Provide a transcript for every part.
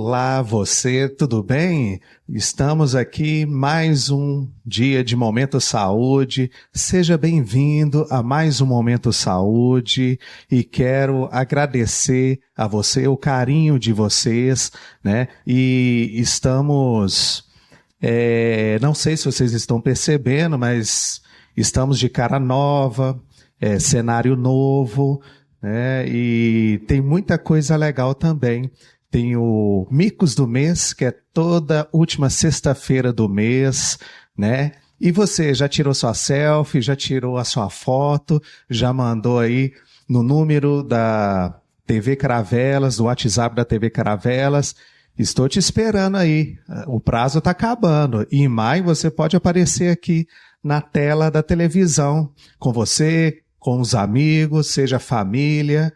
Olá, você, tudo bem? Estamos aqui mais um dia de Momento Saúde. Seja bem-vindo a mais um Momento Saúde e quero agradecer a você, o carinho de vocês, né? E estamos, não sei se vocês estão percebendo, mas estamos de cara nova, cenário novo, né? E tem muita coisa legal também. Tem o Micos do Mês, que é toda última sexta-feira do mês, né? E você já tirou sua selfie, já tirou a sua foto, já mandou aí no número da TV Caravelas, do WhatsApp da TV Caravelas. Estou te esperando aí. O prazo está acabando. E em maio você pode aparecer aqui na tela da televisão, com você, com os amigos, seja família,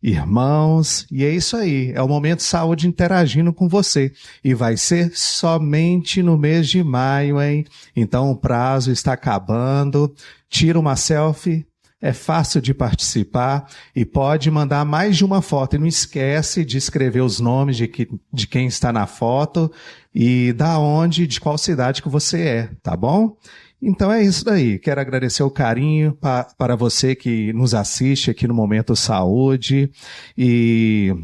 irmãos, e é isso aí, é o Momento Saúde interagindo com você, e vai ser somente no mês de maio, hein? Então o prazo está acabando, tira uma selfie, é fácil de participar, e pode mandar mais de uma foto, e não esquece de escrever os nomes de quem está na foto, e da onde, de qual cidade que você é, tá bom? Então é isso daí, quero agradecer o carinho para você que nos assiste aqui no Momento Saúde e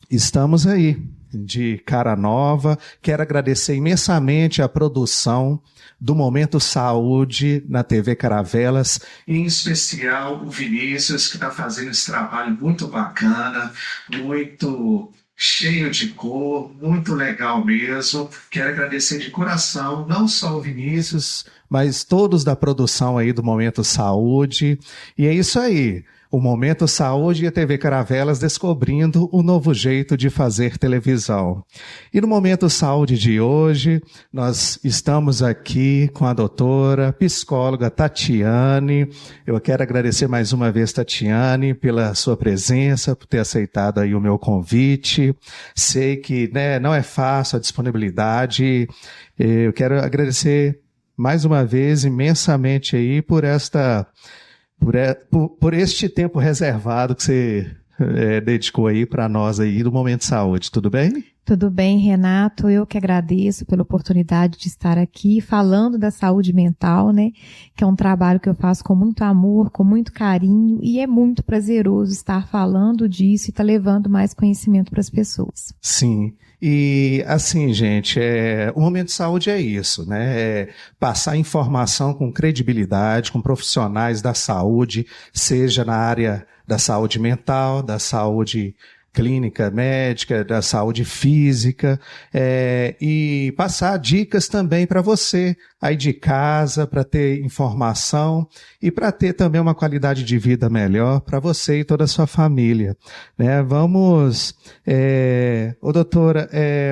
estamos aí de cara nova, quero agradecer imensamente a produção do Momento Saúde na TV Caravelas, em especial o Vinícius que está fazendo esse trabalho muito bacana, muito cheio de cor, muito legal mesmo. Quero agradecer de coração, não só o Vinícius, mas todos da produção aí do Momento Saúde. E é isso aí, o Momento Saúde e a TV Caravelas descobrindo um novo jeito de fazer televisão. E no Momento Saúde de hoje, nós estamos aqui com a doutora psicóloga Tatiane. Eu quero agradecer mais uma vez, Tatiane, pela sua presença, por ter aceitado aí o meu convite. Sei que, né, não é fácil a disponibilidade. Eu quero agradecer mais uma vez imensamente aí por este tempo reservado que você dedicou aí para nós aí do Momento Saúde, tudo bem? Tudo bem, Renato, eu que agradeço pela oportunidade de estar aqui falando da saúde mental, né, que é um trabalho que eu faço com muito amor, com muito carinho e é muito prazeroso estar falando disso e estar levando mais conhecimento para as pessoas. Sim. E assim, gente, o Momento Saúde é isso, né? É passar informação com credibilidade, com profissionais da saúde, seja na área da saúde mental, da saúde clínica, médica, da saúde física, e passar dicas também para você aí de casa, para ter informação e para ter também uma qualidade de vida melhor para você e toda a sua família, né? Vamos, doutora,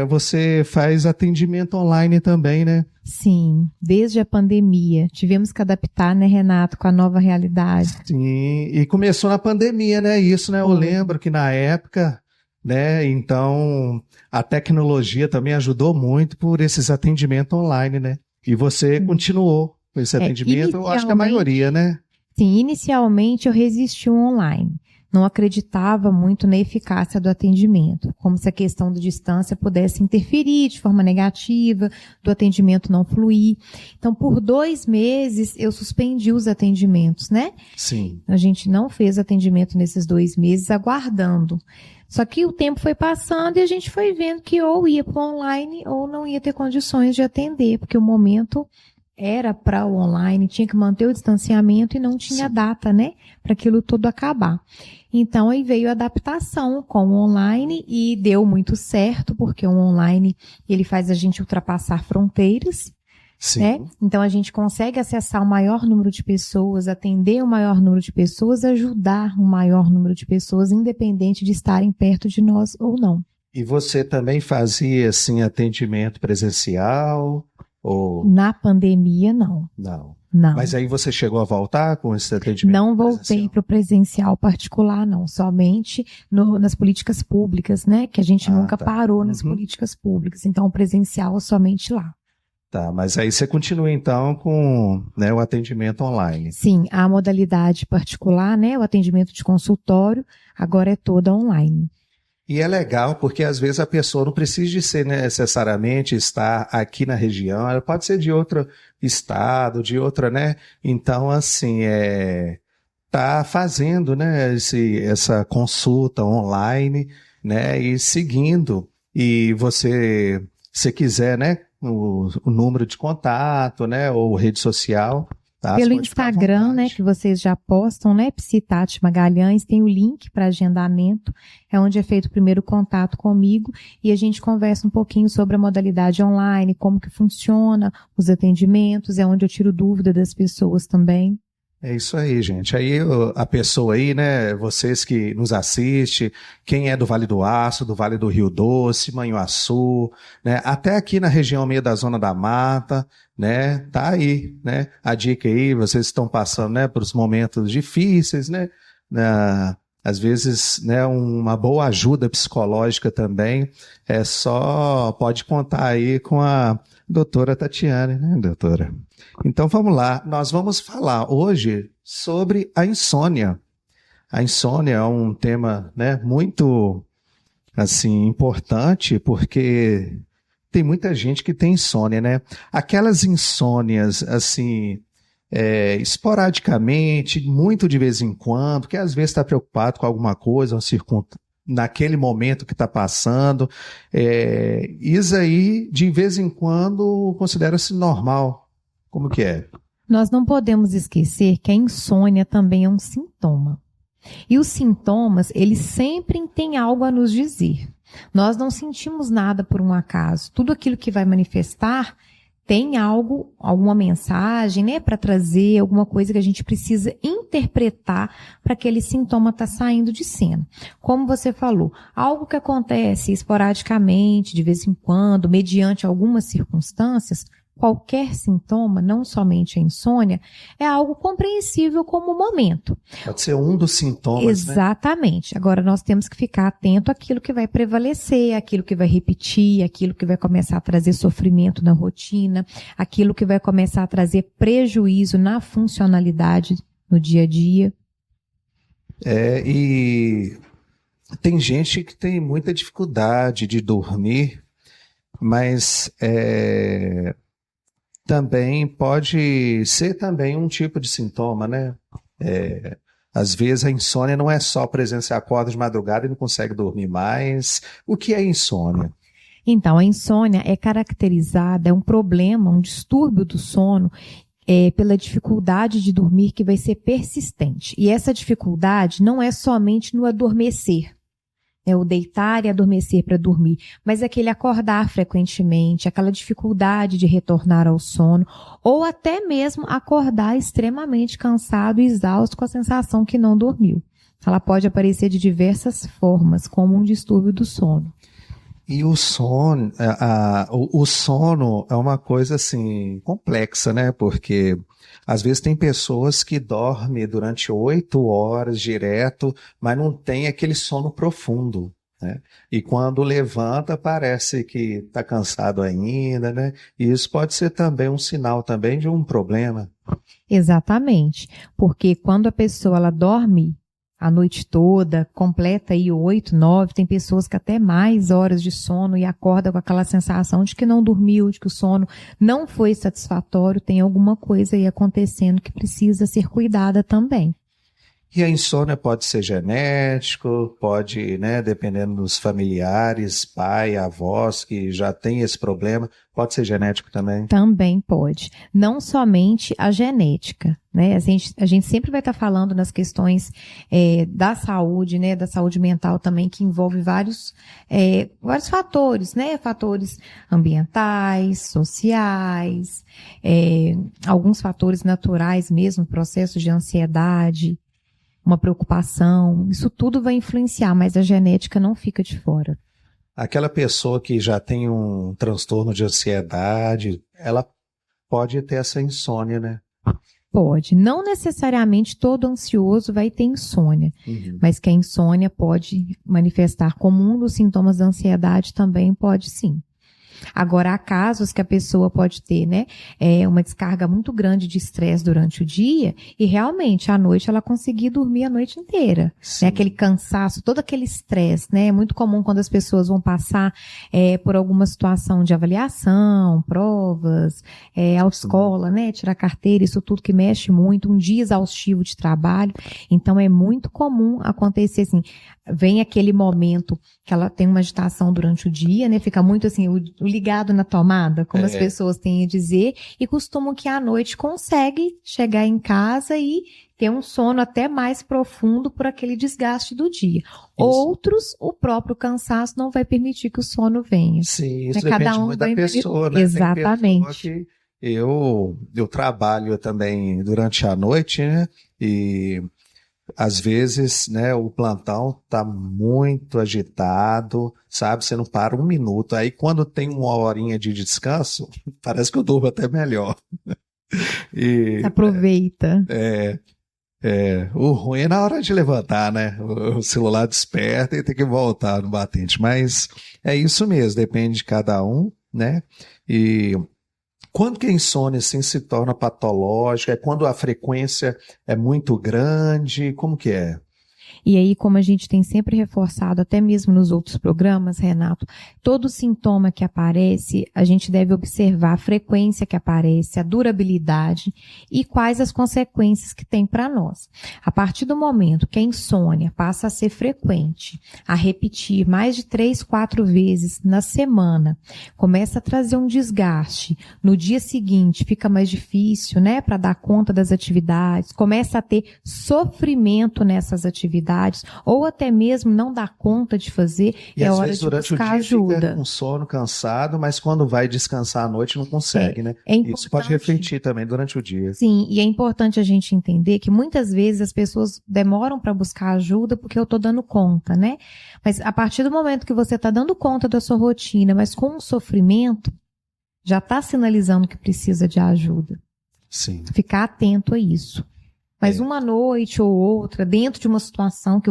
você faz atendimento online também, né? Sim, desde a pandemia. Tivemos que adaptar, né, Renato, com a nova realidade. Sim, e começou na pandemia, né? Isso, né? Eu lembro que na época, né? Então, a tecnologia também ajudou muito por esses atendimentos online, né? E você continuou com esse atendimento, eu acho que a maioria, né? Sim, inicialmente eu resisti ao online. Não acreditava muito na eficácia do atendimento, como se a questão da distância pudesse interferir de forma negativa, do atendimento não fluir. Então, por 2 meses, eu suspendi os atendimentos, né? Sim. A gente não fez atendimento nesses 2 meses, aguardando. Só que o tempo foi passando e a gente foi vendo que ou ia para o online ou não ia ter condições de atender, porque o momento era para o online, tinha que manter o distanciamento e não tinha data, né, para aquilo tudo acabar. Então, aí veio a adaptação com o online e deu muito certo, porque o online, ele faz a gente ultrapassar fronteiras, né? Então, a gente consegue acessar o maior número de pessoas, atender o maior número de pessoas, ajudar o maior número de pessoas, independente de estarem perto de nós ou não. E você também fazia, assim, atendimento presencial? Ou... Na pandemia, não. Não. Não. Mas aí você chegou a voltar com esse atendimento Não voltei para o presencial particular, não. Somente nas políticas públicas, né? Que a gente nunca parou nas políticas públicas. Então, o presencial é somente lá. Tá, mas aí você continua então com, né, o atendimento online. Sim, a modalidade particular, né? O atendimento de consultório, agora é toda online. E é legal porque às vezes a pessoa não precisa de ser necessariamente estar aqui na região, ela pode ser de outro estado, de outra, né? Então, assim, tá fazendo, né, essa consulta online, né, e seguindo. E você, se quiser, né, o número de contato, né, ou rede social, tá? Você Pelo pode ficar à Instagram, né, vontade. que vocês já postam, né, Psitati Magalhães, tem o link para agendamento, é onde é feito o primeiro contato comigo e a gente conversa um pouquinho sobre a modalidade online, como que funciona, os atendimentos, é onde eu tiro dúvida das pessoas também. É isso aí, gente. Aí a pessoa aí, né, vocês que nos assistem, quem é do Vale do Aço, do Vale do Rio Doce, Manhuaçu, né, até aqui na região meio da Zona da Mata, né, tá aí, né, a dica aí, vocês estão passando, né, por os momentos difíceis, né, às vezes, né, uma boa ajuda psicológica também, pode contar aí com a doutora Tatiane, né, doutora? Então vamos lá, nós vamos falar hoje sobre a insônia. A insônia é um tema, né, muito assim importante porque tem muita gente que tem insônia, né? Aquelas insônias assim esporadicamente, muito de vez em quando, que às vezes está preocupado com alguma coisa, naquele momento que está passando. Isso aí, de vez em quando, considera-se normal. Como que é? Nós não podemos esquecer que a insônia também é um sintoma. E os sintomas, eles sempre têm algo a nos dizer. Nós não sentimos nada por um acaso. Tudo aquilo que vai manifestar tem algo, alguma mensagem, né, para trazer alguma coisa que a gente precisa interpretar para aquele sintoma estar saindo de cena. Como você falou, algo que acontece esporadicamente, de vez em quando, mediante algumas circunstâncias, qualquer sintoma, não somente a insônia, é algo compreensível como momento. Pode ser um dos sintomas, Exatamente. Né? Agora, nós temos que ficar atento àquilo que vai prevalecer, àquilo que vai repetir, àquilo que vai começar a trazer sofrimento na rotina, aquilo que vai começar a trazer prejuízo na funcionalidade no dia a dia. E tem gente que tem muita dificuldade de dormir, mas também pode ser também um tipo de sintoma, né? Às vezes a insônia não é só, por exemplo, você acorda de madrugada e não consegue dormir mais. O que é insônia? Então, a insônia é caracterizada, é um problema, um distúrbio do sono, pela dificuldade de dormir que vai ser persistente. E essa dificuldade não é somente no adormecer. O deitar e adormecer para dormir, mas aquele acordar frequentemente, aquela dificuldade de retornar ao sono, ou até mesmo acordar extremamente cansado e exausto com a sensação que não dormiu. Ela pode aparecer de diversas formas, como um distúrbio do sono. E o sono, o sono é uma coisa assim complexa, né? Porque às vezes tem pessoas que dormem durante 8 horas direto, mas não tem aquele sono profundo, né? E quando levanta parece que está cansado ainda, né? E isso pode ser também um sinal também de um problema. Exatamente, porque quando a pessoa ela dorme a noite toda, completa aí 8, 9, tem pessoas que até mais horas de sono e acorda com aquela sensação de que não dormiu, de que o sono não foi satisfatório, tem alguma coisa aí acontecendo que precisa ser cuidada também. E a insônia pode ser genético, pode, né, dependendo dos familiares, pai, avós que já tem esse problema, pode ser genético também? Também pode. Não somente a genética, né? A gente sempre vai estar falando nas questões da saúde, né, da saúde mental também, que envolve vários fatores, né? Fatores ambientais, sociais, alguns fatores naturais mesmo, processos de ansiedade, uma preocupação, isso tudo vai influenciar, mas a genética não fica de fora. Aquela pessoa que já tem um transtorno de ansiedade, ela pode ter essa insônia, né? Pode. Não necessariamente todo ansioso vai ter insônia, mas que a insônia pode manifestar como um dos sintomas da ansiedade também pode sim. Agora, há casos que a pessoa pode ter, né, uma descarga muito grande de estresse durante o dia e realmente à noite ela conseguir dormir a noite inteira. Né, aquele cansaço, todo aquele estresse, né? É muito comum quando as pessoas vão passar por alguma situação de avaliação, provas, autoescola, né? Tirar carteira, isso tudo que mexe muito, um dia exaustivo de trabalho. Então, é muito comum acontecer assim, vem aquele momento que ela tem uma agitação durante o dia, né? Fica muito assim, o ligado na tomada, como as pessoas têm a dizer, e costumam que à noite consegue chegar em casa e ter um sono até mais profundo por aquele desgaste do dia. Isso. Outros, o próprio cansaço não vai permitir que o sono venha. Sim, isso depende cada um muito da pessoa, né? Exatamente. Tem pessoa que eu trabalho também durante a noite, né? E às vezes, né, o plantão tá muito agitado, sabe? Você não para um minuto. Aí quando tem uma horinha de descanso, parece que eu durmo até melhor. E aproveita. O ruim é na hora de levantar, né? O celular desperta e tem que voltar no batente. Mas é isso mesmo, depende de cada um, né? E quando que a insônia assim, se torna patológica? É quando a frequência é muito grande? Como que é? E aí, como a gente tem sempre reforçado, até mesmo nos outros programas, Renato, todo sintoma que aparece, a gente deve observar a frequência que aparece, a durabilidade e quais as consequências que tem para nós. A partir do momento que a insônia passa a ser frequente, a repetir mais de 3, 4 vezes na semana, começa a trazer um desgaste, no dia seguinte fica mais difícil, né, para dar conta das atividades, começa a ter sofrimento nessas atividades, ou até mesmo não dá conta de fazer, e é hora de buscar ajuda. Fica com sono, cansado, mas quando vai descansar à noite não consegue, né? Isso pode refletir também durante o dia. Sim, e é importante a gente entender que muitas vezes as pessoas demoram para buscar ajuda porque eu estou dando conta, né? Mas a partir do momento que você está dando conta da sua rotina, mas com um sofrimento, já está sinalizando que precisa de ajuda. Sim. Ficar atento a isso. Mas uma noite ou outra, dentro de uma situação que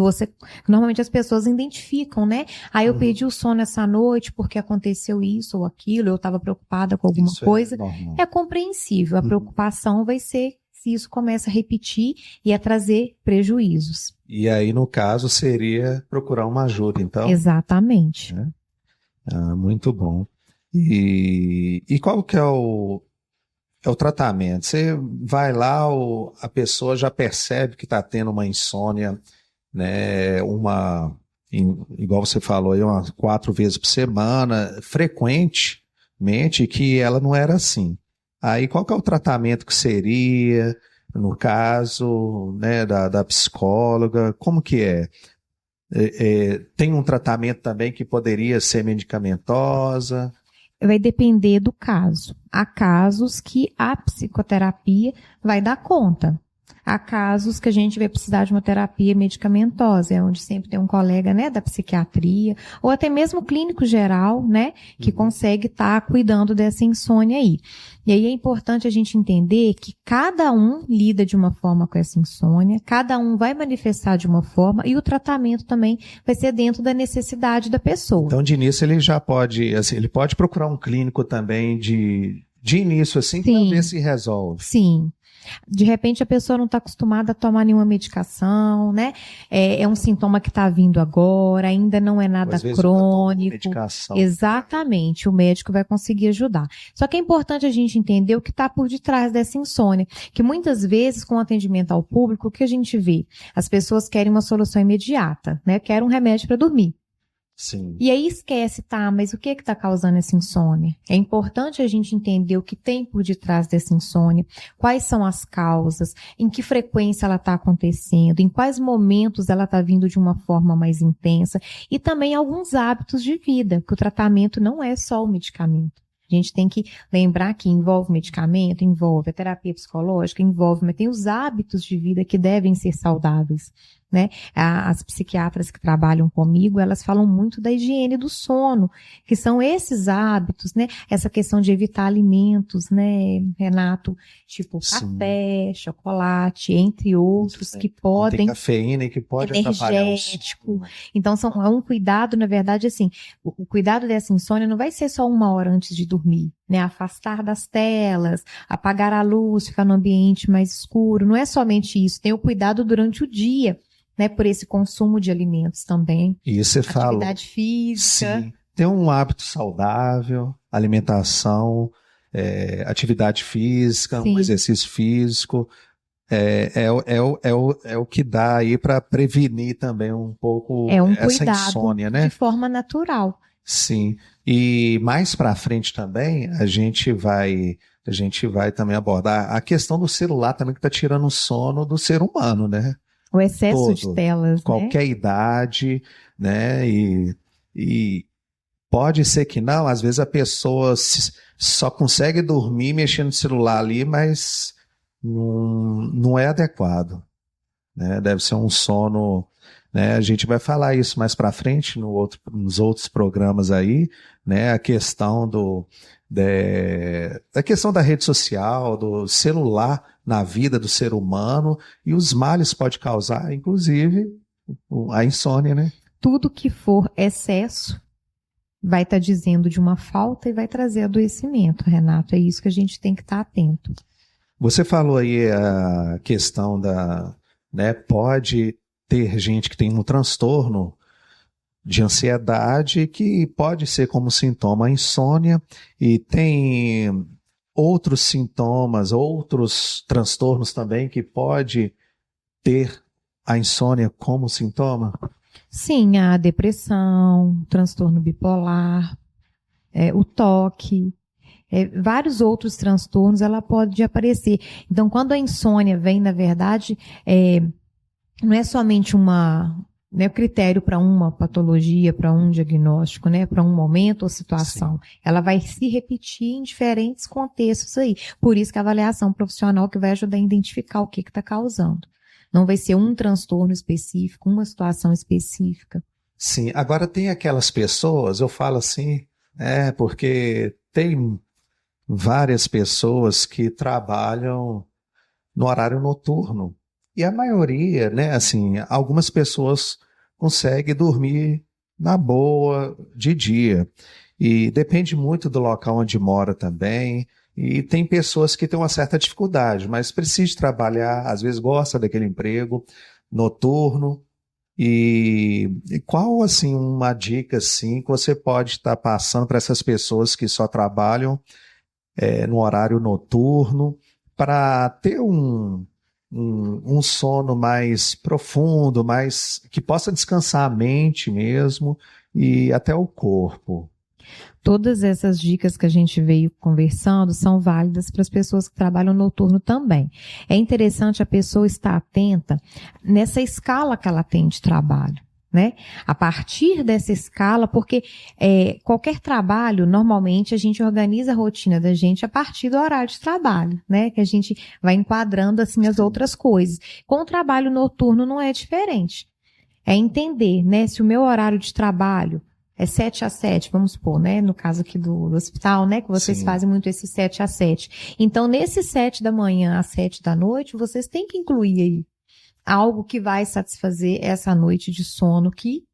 normalmente as pessoas identificam, né? Aí eu perdi o sono essa noite porque aconteceu isso ou aquilo, eu estava preocupada com alguma coisa. É compreensível. A preocupação vai ser se isso começa a repetir e a trazer prejuízos. E aí, no caso, seria procurar uma ajuda, então? Exatamente. Muito bom. E qual que é o tratamento? Você vai lá, a pessoa já percebe que está tendo uma insônia, né? Igual você falou aí, 4 vezes por semana, frequentemente, que ela não era assim. Aí qual que é o tratamento que seria, no caso, né, da psicóloga? Como que é? Tem um tratamento também que poderia ser medicamentosa? Vai depender do caso. Há casos que a psicoterapia vai dar conta. Há casos que a gente vai precisar de uma terapia medicamentosa, é onde sempre tem um colega, né, da psiquiatria, ou até mesmo clínico geral, né, que consegue estar cuidando dessa insônia aí. E aí é importante a gente entender que cada um lida de uma forma com essa insônia, cada um vai manifestar de uma forma e o tratamento também vai ser dentro da necessidade da pessoa. Então, de início, ele já pode, assim, ele pode procurar um clínico também de início, assim, para ver se resolve. Sim. De repente a pessoa não está acostumada a tomar nenhuma medicação, né? É um sintoma que está vindo agora, ainda não é nada crônico. Medicação. Exatamente, o médico vai conseguir ajudar. Só que é importante a gente entender o que está por detrás dessa insônia, que muitas vezes com atendimento ao público, o que a gente vê? As pessoas querem uma solução imediata, né? Querem um remédio para dormir. Sim. E aí esquece, mas o que está causando essa insônia? É importante a gente entender o que tem por detrás dessa insônia, quais são as causas, em que frequência ela está acontecendo, em quais momentos ela está vindo de uma forma mais intensa e também alguns hábitos de vida, que o tratamento não é só o medicamento. A gente tem que lembrar que envolve medicamento, envolve a terapia psicológica, envolve, mas tem os hábitos de vida que devem ser saudáveis. né? As psiquiatras que trabalham comigo, elas falam muito da higiene do sono, que são esses hábitos, né? Essa questão de evitar alimentos, né, Renato? Tipo Sim. café, chocolate, entre outros, que podem... Tem cafeína e que pode atrapalhar o sono. Então, é um cuidado, na verdade, assim, o cuidado dessa insônia não vai ser só 1 hora antes de dormir, né? Afastar das telas, apagar a luz, ficar no ambiente mais escuro. Não é somente isso, tem o cuidado durante o dia, né? Por esse consumo de alimentos também. E você fala. Atividade física. Sim, ter um hábito saudável, alimentação, atividade física, Sim. um exercício físico. É o que dá aí para prevenir também um pouco essa cuidado insônia, né? de forma natural. Sim. E mais para frente também a gente vai também abordar a questão do celular também que está tirando o sono do ser humano, né? O excesso de telas, qualquer idade, né? E pode ser que não, às vezes a pessoa só consegue dormir mexendo no celular ali, mas não é adequado, né? Deve ser um sono, né? A gente vai falar isso mais para frente nos outros programas aí, né? A questão da questão da rede social, do celular na vida do ser humano e os males pode causar, inclusive a insônia, né? Tudo que for excesso vai estar dizendo de uma falta e vai trazer adoecimento, Renato. É isso que a gente tem que estar atento. Você falou aí a questão né, pode ter gente que tem um transtorno de ansiedade que pode ser como sintoma a insônia e tem outros sintomas, outros transtornos também que pode ter a insônia como sintoma? Sim, a depressão, transtorno bipolar, o toque, vários outros transtornos ela pode aparecer. Então, quando a insônia vem, na verdade, não é somente o critério para uma patologia, para um diagnóstico, né, para um momento ou situação. Sim. Ela vai se repetir em diferentes contextos aí. Por isso que a avaliação profissional que vai ajudar a identificar o que está causando. Não vai ser um transtorno específico, uma situação específica. Sim, agora tem aquelas pessoas, eu falo assim, porque tem várias pessoas que trabalham no horário noturno. E a maioria, né, assim, algumas pessoas conseguem dormir na boa de dia. E depende muito do local onde mora também. E tem pessoas que têm uma certa dificuldade, mas precisa trabalhar, às vezes gosta daquele emprego noturno. E qual, assim, uma dica, assim, que você pode estar passando para essas pessoas que só trabalham no horário noturno para ter um sono mais profundo, que possa descansar a mente mesmo e até o corpo? Todas essas dicas que a gente veio conversando são válidas para as pessoas que trabalham noturno também. É interessante a pessoa estar atenta nessa escala que ela tem de trabalho, né? A partir dessa escala, porque qualquer trabalho, normalmente a gente organiza a rotina da gente a partir do horário de trabalho, né? Que a gente vai enquadrando assim as outras coisas. Com o trabalho noturno não é diferente. É entender, né? Se o meu horário de trabalho é 7 às 7, vamos supor, né? No caso aqui do hospital, né? Que vocês Sim. fazem muito esse 7 às 7. Então, nesse 7 da manhã às 7 da noite, vocês têm que incluir aí algo que vai satisfazer essa noite de sono que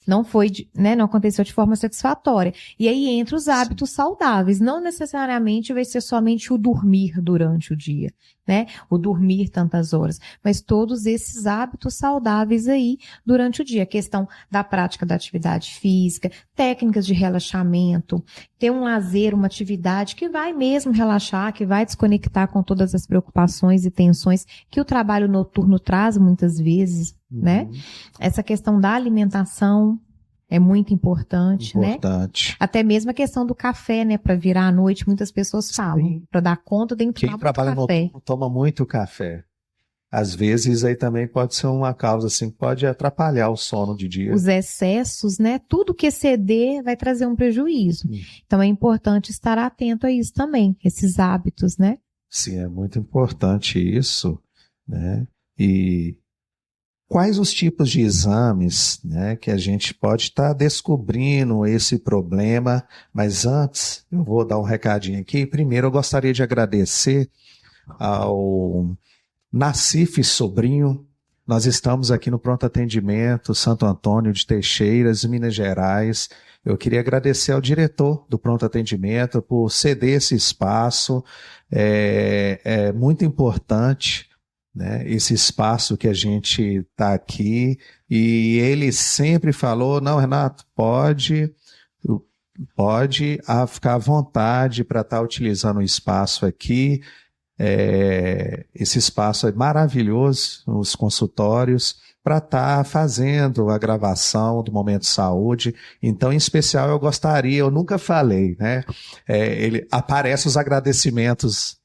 não foi, né, não aconteceu de forma satisfatória. E aí entra os hábitos Sim. saudáveis. Não necessariamente vai ser somente o dormir durante o dia, né? O dormir tantas horas. Mas todos esses hábitos saudáveis aí durante o dia. A questão da prática da atividade física, técnicas de relaxamento, ter um lazer, uma atividade que vai mesmo relaxar, que vai desconectar com todas as preocupações e tensões que o trabalho noturno traz muitas vezes, né? Essa questão da alimentação é muito importante, né? Até mesmo a questão do café, né? Para virar à noite, muitas pessoas falam. Para dar conta, tem que tomar muito café. Quem trabalha noturno toma muito café. Às vezes aí também pode ser uma causa assim, que pode atrapalhar o sono de dia. Os excessos, né? Tudo que exceder vai trazer um prejuízo. Então é importante estar atento a isso também, esses hábitos, né? Sim, é muito importante isso, né? E quais os tipos de exames, né, que a gente pode estar descobrindo esse problema, mas antes eu vou dar um recadinho aqui. Primeiro eu gostaria de agradecer ao Nassif Sobrinho. Nós estamos aqui no Pronto Atendimento Santo Antônio de Teixeiras, Minas Gerais. Eu queria agradecer ao diretor do Pronto Atendimento por ceder esse espaço. É muito importante, né, esse espaço que a gente está aqui. E ele sempre falou, não, Renato, pode ficar à vontade para estar utilizando o espaço aqui. Esse espaço é maravilhoso, os consultórios, para estar fazendo a gravação do Momento Saúde. Então, em especial, eu nunca falei, né? Aparecem os agradecimentos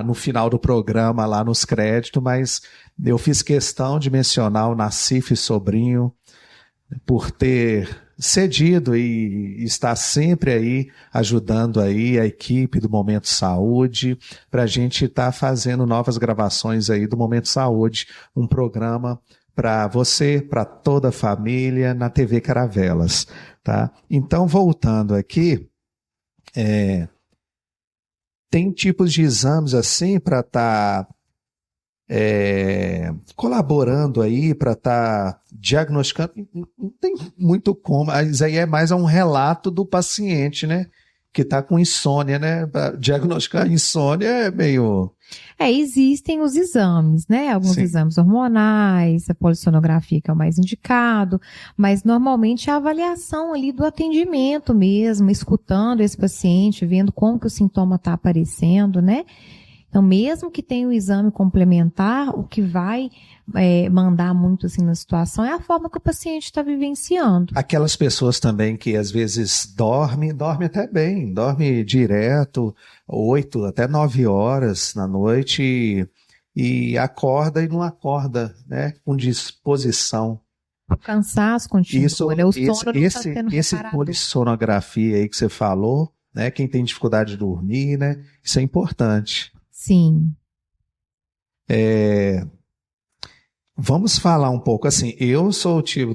no final do programa, lá nos créditos, mas eu fiz questão de mencionar o Nassif Sobrinho por ter cedido e está sempre aí ajudando aí a equipe do Momento Saúde para a gente estar fazendo novas gravações aí do Momento Saúde, um programa para você, para toda a família, na TV Caravelas, tá? Então, voltando aqui, tem tipos de exames assim para estar colaborando aí para estar diagnosticando. Não tem muito como, mas aí é mais um relato do paciente, né? Que está com insônia, né? Pra diagnosticar insônia é meio... Existem os exames, né? Alguns Sim. exames hormonais, a polissonografia que é o mais indicado, mas normalmente a avaliação ali do atendimento mesmo, escutando esse paciente, vendo como que o sintoma está aparecendo, né? Então, mesmo que tenha o exame complementar, o que vai mandar muito assim na situação é a forma que o paciente está vivenciando. Aquelas pessoas também que às vezes dorme até bem, dorme direto, 8 até 9 horas na noite e acorda e não acorda, né, com disposição. O cansaço continua, né? O sono não está sendo esse reparador. polissonografia aí que você falou, né, quem tem dificuldade de dormir, né, isso é importante. Sim. Vamos falar um pouco assim, eu sou o tipo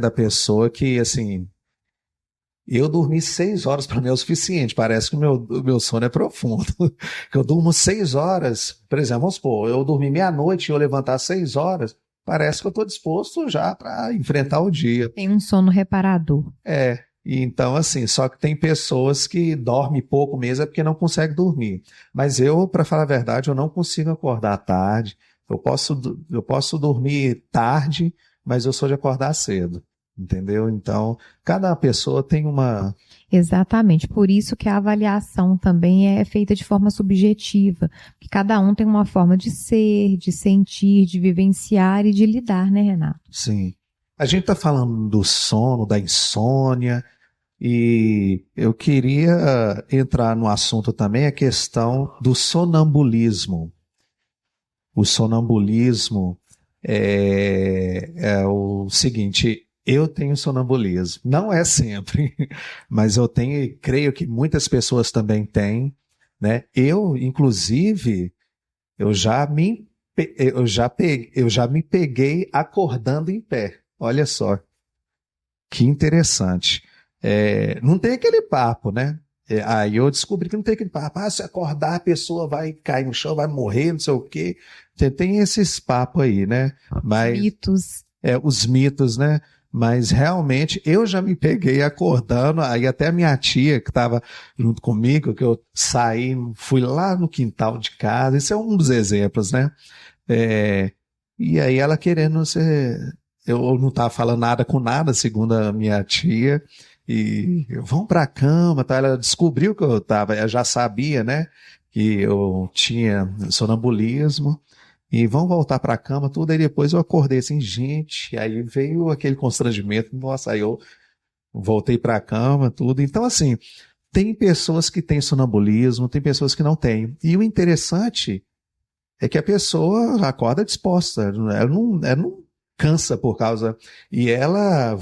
da pessoa que, assim, eu dormi 6 horas para mim é o suficiente, parece que o meu sono é profundo. Eu durmo 6 horas, por exemplo, vamos supor, eu dormi meia-noite e eu levantar às 6 horas, parece que eu estou disposto já para enfrentar o dia. Tem um sono reparador. Então, assim, só que tem pessoas que dormem pouco mesmo é porque não conseguem dormir. Mas eu, para falar a verdade, eu não consigo acordar tarde. Eu posso dormir tarde, mas eu sou de acordar cedo, entendeu? Então, cada pessoa tem uma... Exatamente, por isso que a avaliação também é feita de forma subjetiva, porque cada um tem uma forma de ser, de sentir, de vivenciar e de lidar, né, Renato? Sim. A gente está falando do sono, da insônia, e eu queria entrar no assunto também, a questão do sonambulismo. O sonambulismo é o seguinte, eu tenho sonambulismo, não é sempre, mas eu tenho e creio que muitas pessoas também têm, né? Eu, inclusive, eu já me peguei acordando em pé, olha só, que interessante. Não tem aquele papo, né? Aí eu descobri que não tem aquele papo, se acordar a pessoa vai cair no chão, vai morrer, não sei o quê. Tem esses papos aí, né? Mas, mitos. Os mitos, né? Mas realmente eu já me peguei acordando, aí até a minha tia que estava junto comigo, que eu saí, fui lá no quintal de casa, isso é um dos exemplos, né? E aí ela querendo ser... Eu não estava falando nada com nada, segundo a minha tia, e vamos para a cama, tá? Ela descobriu que ela já sabia, né, que eu tinha sonambulismo, e vamos voltar para a cama, tudo, aí depois eu acordei assim, gente, aí veio aquele constrangimento, nossa, aí eu voltei para a cama, tudo, então assim, tem pessoas que têm sonambulismo, tem pessoas que não têm, e o interessante é que a pessoa acorda disposta, ela não cansa por causa... E ela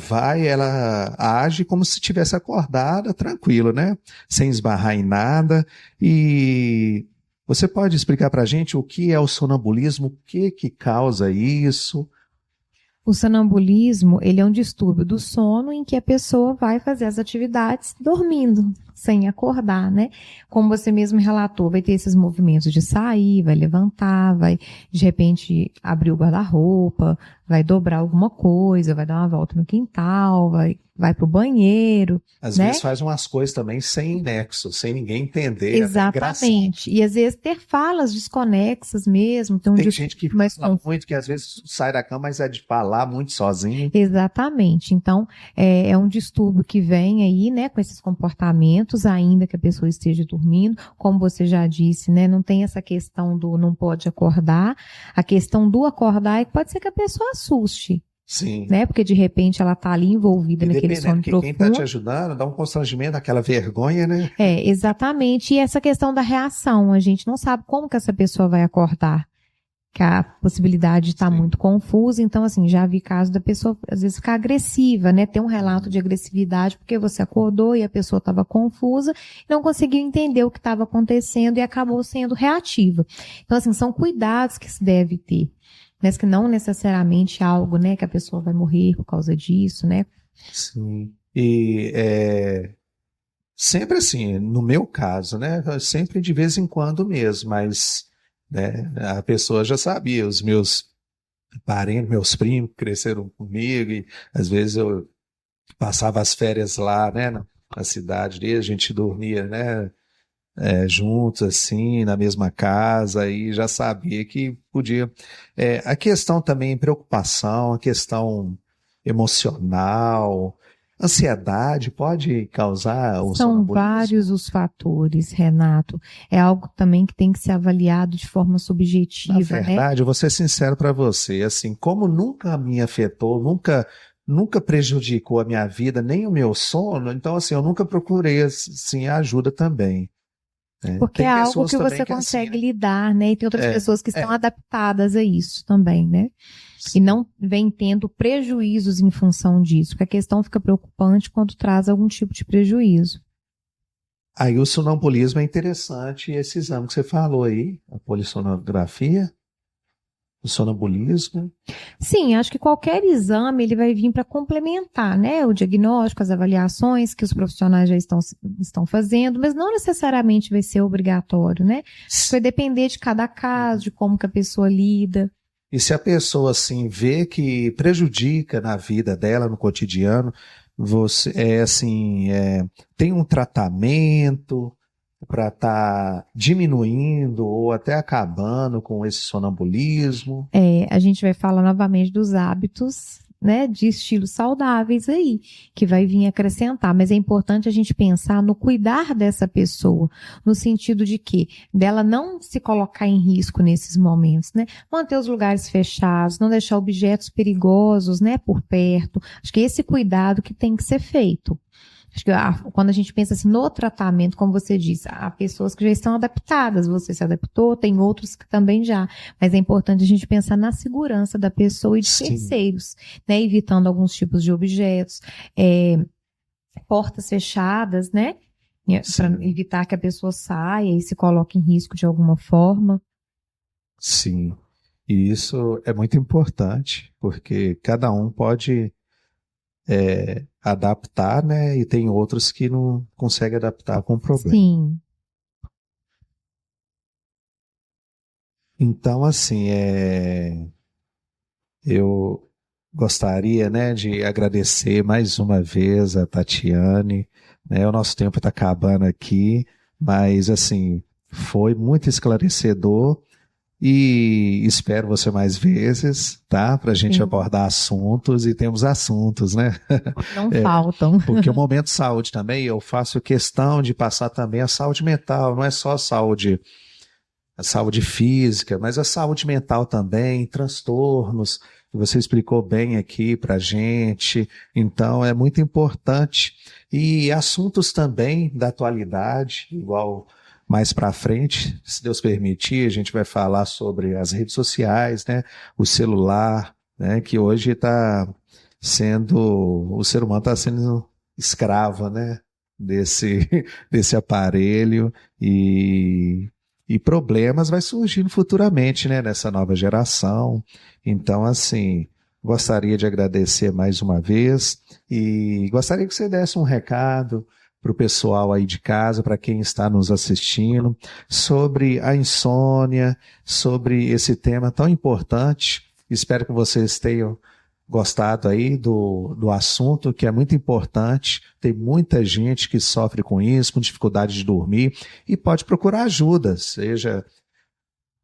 age como se tivesse acordada, tranquilo, né? Sem esbarrar em nada. E você pode explicar pra gente o que é o sonambulismo, o que causa isso? O sonambulismo, ele é um distúrbio do sono em que a pessoa vai fazer as atividades dormindo, sem acordar, né? Como você mesmo relatou, vai ter esses movimentos de sair, vai levantar, vai de repente abrir o guarda-roupa, vai dobrar alguma coisa, vai dar uma volta no quintal, vai pro banheiro, Às né? vezes faz umas coisas também sem nexo, sem ninguém entender. Exatamente. E às vezes ter falas desconexas mesmo. Tem gente que mais fala muito, que às vezes sai da cama, mas é de falar muito sozinho. Exatamente. Então, é um distúrbio que vem aí, né, com esses comportamentos, ainda que a pessoa esteja dormindo. Como você já disse, né, não tem essa questão do não pode acordar. A questão do acordar é que pode ser que a pessoa assuste. Sim. Né? Porque de repente ela está ali envolvida naquele sono profundo. Quem está te ajudando dá um constrangimento, aquela vergonha, né? Exatamente. E essa questão da reação, a gente não sabe como que essa pessoa vai acordar. Que a possibilidade está muito confusa. Então, assim, já vi casos da pessoa, às vezes, ficar agressiva, né? Ter um relato de agressividade porque você acordou e a pessoa estava confusa, não conseguiu entender o que estava acontecendo e acabou sendo reativa. Então, assim, são cuidados que se deve ter. Mas que não necessariamente é algo, né, que a pessoa vai morrer por causa disso, né? Sim. E sempre assim, no meu caso, né? Sempre de vez em quando mesmo, mas né, a pessoa já sabia, os meus parentes, meus primos cresceram comigo e às vezes eu passava as férias lá, né, na cidade dele, a gente dormia, né? Juntos, assim, na mesma casa, e já sabia que podia. A questão também, preocupação, a questão emocional, ansiedade pode causar o São sonambulismo? vários os fatores, Renato. É algo também que tem que ser avaliado de forma subjetiva, Na verdade, eu vou ser sincero para você, assim, como nunca me afetou, nunca prejudicou a minha vida, nem o meu sono, então, assim, eu nunca procurei, assim, ajuda também. Porque Tem é algo pessoas que também você que, consegue assim, lidar, né? E tem outras pessoas que estão adaptadas a isso também, né? E não vem tendo prejuízos em função disso, porque a questão fica preocupante quando traz algum tipo de prejuízo. Aí o sonambulismo é interessante, esse exame que você falou aí, a polissonografia, o sonambulismo. Sim, acho que qualquer exame ele vai vir para complementar, né, o diagnóstico, as avaliações que os profissionais já estão fazendo, mas não necessariamente vai ser obrigatório, né? Vai depender de cada caso, de como que a pessoa lida. E se a pessoa, assim, vê que prejudica na vida dela, no cotidiano, você, tem um tratamento para estar diminuindo ou até acabando com esse sonambulismo? A gente vai falar novamente dos hábitos, né, de estilos saudáveis aí, que vai vir acrescentar, mas é importante a gente pensar no cuidar dessa pessoa, no sentido de que dela não se colocar em risco nesses momentos, né, manter os lugares fechados, não deixar objetos perigosos, né, por perto, acho que esse cuidado que tem que ser feito. Acho que quando a gente pensa assim no tratamento, como você disse, há pessoas que já estão adaptadas, você se adaptou, tem outros que também já, mas é importante a gente pensar na segurança da pessoa e de terceiros, né, evitando alguns tipos de objetos, portas fechadas, né, para evitar que a pessoa saia e se coloque em risco de alguma forma. Sim, e isso é muito importante, porque cada um pode adaptar, né? E tem outros que não conseguem adaptar com problema. Sim. Então, assim, eu gostaria, né, de agradecer mais uma vez a Tatiane, né? O nosso tempo está acabando aqui, mas, assim, foi muito esclarecedor e espero você mais vezes, tá? Para a gente abordar assuntos, e temos assuntos, né? Não faltam. Porque o Momento Saúde também, eu faço questão de passar também a saúde mental, não é só a saúde física, mas a saúde mental também, transtornos, que você explicou bem aqui pra gente, então é muito importante. E assuntos também da atualidade, igual mais para frente, se Deus permitir, a gente vai falar sobre as redes sociais, né? O celular, né? Que hoje o ser humano está sendo escravo, né? Desse aparelho e problemas vai surgindo futuramente, né? Nessa nova geração. Então, assim, gostaria de agradecer mais uma vez e gostaria que você desse um recado para o pessoal aí de casa, para quem está nos assistindo, sobre a insônia, sobre esse tema tão importante. Espero que vocês tenham gostado aí do assunto, que é muito importante. Tem muita gente que sofre com isso, com dificuldade de dormir, e pode procurar ajuda, seja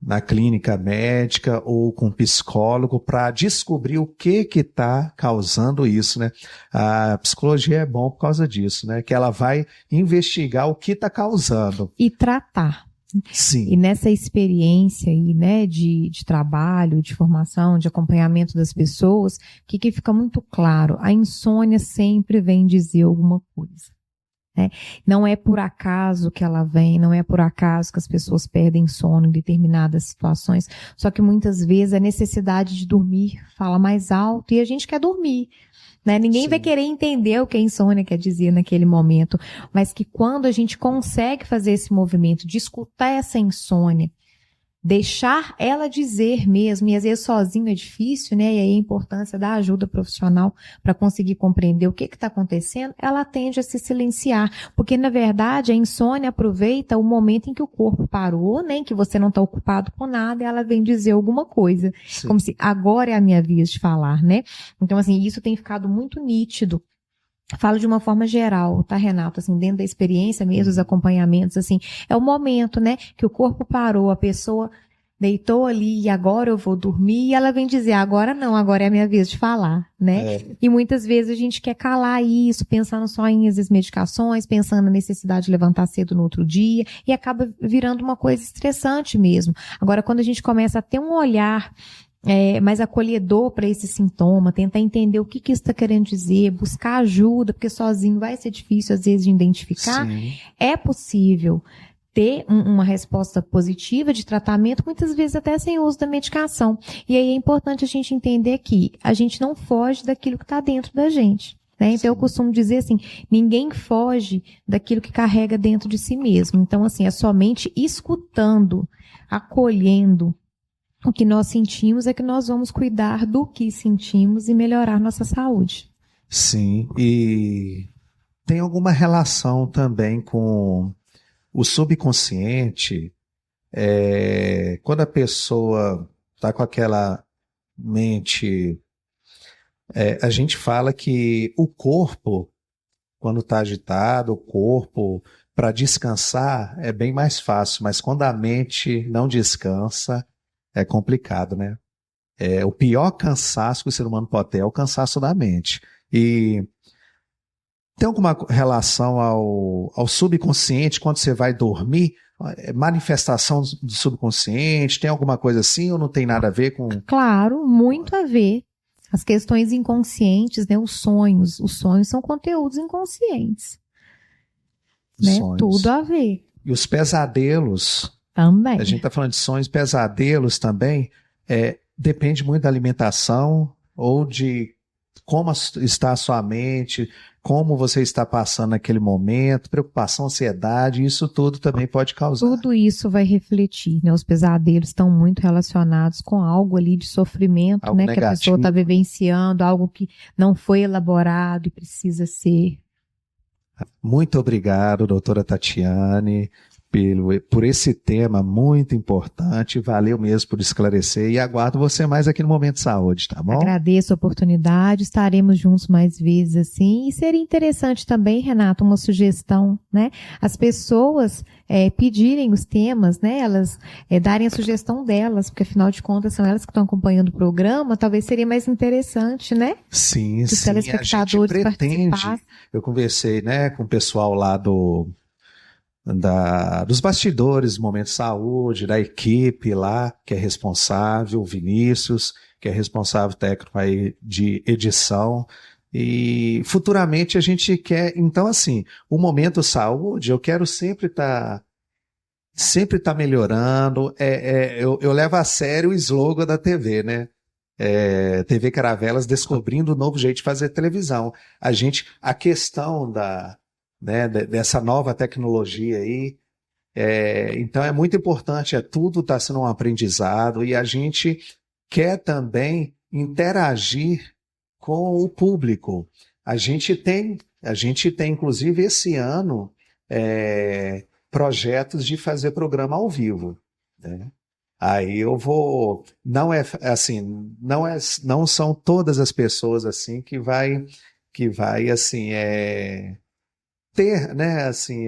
na clínica médica ou com psicólogo, para descobrir o que está causando isso, né? A psicologia é bom por causa disso, né? Que ela vai investigar o que está causando. E tratar. Sim. E nessa experiência aí, né, de trabalho, de formação, de acompanhamento das pessoas, o que fica muito claro? A insônia sempre vem dizer alguma coisa. Né? Não é por acaso que ela vem, não é por acaso que as pessoas perdem sono em determinadas situações, só que muitas vezes a necessidade de dormir fala mais alto e a gente quer dormir. Né? Ninguém vai querer entender o que a insônia quer dizer naquele momento, mas que quando a gente consegue fazer esse movimento de escutar essa insônia, deixar ela dizer mesmo, e às vezes sozinho é difícil, né? E aí a importância da ajuda profissional para conseguir compreender o que está acontecendo, ela tende a se silenciar, porque na verdade a insônia aproveita o momento em que o corpo parou, né? Em que você não está ocupado com nada, e ela vem dizer alguma coisa, Sim. como se agora é a minha vez de falar, né? Então assim, isso tem ficado muito nítido. Falo de uma forma geral, tá, Renato? Assim, dentro da experiência mesmo, os acompanhamentos, assim, é o momento, né, que o corpo parou, a pessoa deitou ali e agora eu vou dormir, e ela vem dizer, agora não, agora é a minha vez de falar, né? E muitas vezes a gente quer calar isso, pensando só em, às vezes, medicações, pensando na necessidade de levantar cedo no outro dia, e acaba virando uma coisa estressante mesmo. Agora, quando a gente começa a ter um olhar mais acolhedor para esse sintoma, tentar entender o que isso está querendo dizer, buscar ajuda, porque sozinho vai ser difícil às vezes de identificar. Sim. É possível ter uma resposta positiva de tratamento, muitas vezes até sem o uso da medicação. E aí é importante a gente entender que a gente não foge daquilo que está dentro da gente. Né? Então eu costumo dizer assim, ninguém foge daquilo que carrega dentro de si mesmo. Então assim, é somente escutando, acolhendo, o que nós sentimos é que nós vamos cuidar do que sentimos e melhorar nossa saúde. Sim, e tem alguma relação também com o subconsciente, quando a pessoa está com aquela mente, a gente fala que o corpo, quando está agitado, o corpo, para descansar é bem mais fácil, mas quando a mente não descansa, é complicado, né? O pior cansaço que o ser humano pode ter é o cansaço da mente. E tem alguma relação ao subconsciente quando você vai dormir? Manifestação do subconsciente? Tem alguma coisa assim ou não tem nada a ver com... Claro, muito a ver. As questões inconscientes, né? Os sonhos são conteúdos inconscientes. Né? Tudo a ver. E os pesadelos... Também. A gente está falando de sonhos, pesadelos também, depende muito da alimentação ou de como está a sua mente, como você está passando naquele momento, preocupação, ansiedade, isso tudo também pode causar. Tudo isso vai refletir, né? Os pesadelos estão muito relacionados com algo ali de sofrimento, algo né? negativo. Que a pessoa está vivenciando, algo que não foi elaborado e precisa ser. Muito obrigado, doutora Tatiane, por esse tema muito importante. Valeu mesmo por esclarecer e aguardo você mais aqui no Momento Saúde, tá bom? Agradeço a oportunidade, estaremos juntos mais vezes assim. E seria interessante também, Renato, uma sugestão, né? As pessoas pedirem os temas, né? Elas darem a sugestão delas, porque afinal de contas são elas que estão acompanhando o programa, talvez seria mais interessante, né? Sim, os telespectadores a gente pretende. Eu conversei, né, com o pessoal lá dos bastidores do Momento Saúde, da equipe lá, que é responsável, o Vinícius, que é responsável técnico aí de edição, e futuramente a gente quer, então assim, o Momento Saúde, eu quero sempre tá melhorando, eu levo a sério o slogan da TV, né? TV Caravelas descobrindo um novo jeito de fazer televisão. A questão dessa nova tecnologia aí, então é muito importante, tudo está sendo um aprendizado e a gente quer também interagir com o público. A gente tem inclusive, esse ano, projetos de fazer programa ao vivo, né? Aí eu vou, não é assim, não são todas as pessoas assim que vai assim ter, né, assim,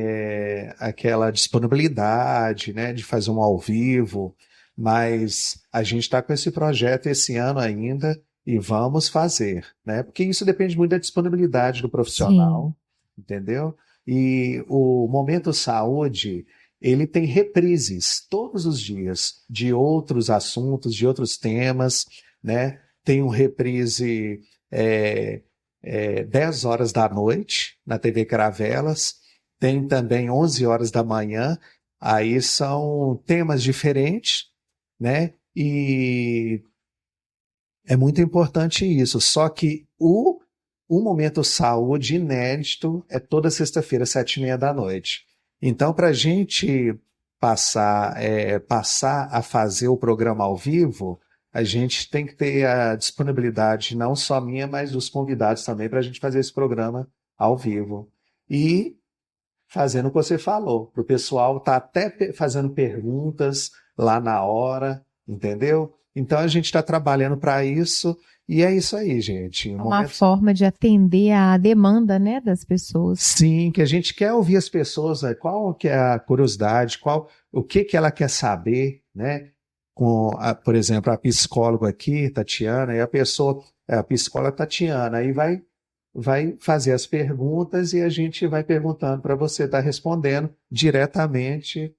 aquela disponibilidade, né, de fazer um ao vivo, mas a gente está com esse projeto esse ano ainda e vamos fazer, né, porque isso depende muito da disponibilidade do profissional, entendeu? E o Momento Saúde, ele tem reprises todos os dias de outros assuntos, de outros temas, né? Tem um reprise 10 horas da noite na TV Caravelas, tem também 11 horas da manhã, aí são temas diferentes, né? E é muito importante isso, só que o Momento Saúde inédito é toda sexta-feira, 7h30 da noite. Então, para a gente passar a fazer o programa ao vivo, a gente tem que ter a disponibilidade, não só minha, mas dos convidados também, para a gente fazer esse programa ao vivo. E fazendo o que você falou, para o pessoal estar até fazendo perguntas lá na hora, entendeu? Então a gente está trabalhando para isso, e é isso aí, gente. Uma forma de atender à demanda, né, das pessoas. Sim, que a gente quer ouvir as pessoas, né? Qual que é a curiosidade, o que ela quer saber, né? Por exemplo, a psicóloga aqui, Tatiana, e a psicóloga Tatiana, aí vai fazer as perguntas e a gente vai perguntando para você estar respondendo diretamente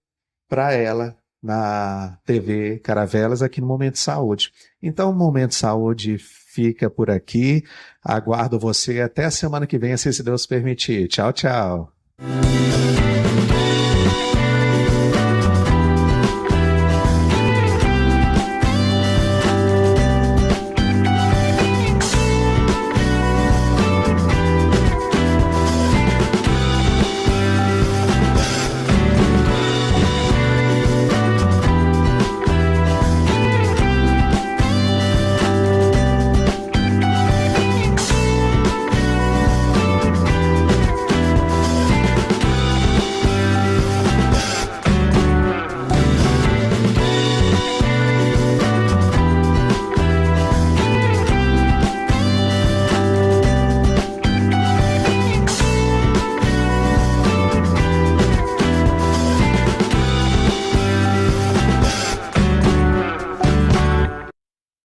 para ela na TV Caravelas aqui no Momento Saúde. Então, o Momento Saúde fica por aqui. Aguardo você até a semana que vem, se Deus permitir. Tchau, tchau.